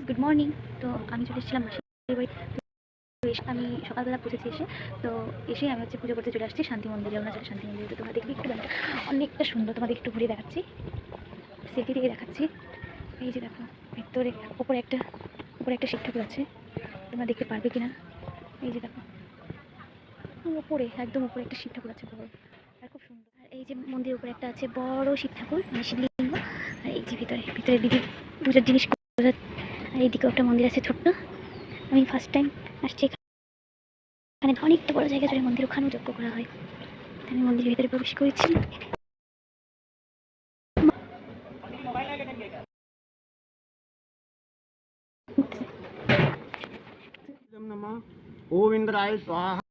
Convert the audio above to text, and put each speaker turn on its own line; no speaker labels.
Good morning. তো আমি চলে এসেছিলাম মাসির বাড়ি। তো আমি সকালবেলা পুজোতে তো এসে আমি পুজো করতে চলে আসছি শান্তি মন্দিরে, অরুণাচলের শান্তি মন্দিরে। তো তোমরা দেখবে একটু অনেকটা সুন্দর, তোমাদের একটু ঘুরে দেখাচ্ছি, সেটি থেকে দেখাচ্ছি। এই যে দেখো, ভিতরে উপরে একটা শিব ঠাকুর আছে, তোমরা দেখতে পারবে কিনা। এই যে দেখো, উপরে একদম উপরে একটা শিব ঠাকুর আছে বড়, আর খুব সুন্দর। আর এই যে মন্দিরের উপরে একটা আছে বড় শিব ঠাকুর, মানে শিবলিঙ্গ। আর এই যে ভিতরে দিদি পুজোর জিনিস। আর এইদিকেও একটা মন্দির আছে ছোট্ট, আমি ফার্স্ট টাইম আসছি এখানে। অনেকটা বড় জায়গা জুড়ে মন্দির, ওখানেও যজ্ঞ করা হয়। আমি মন্দিরের ভিতরে প্রবেশ করেছি।
ओम इंद्राय स्वाहा।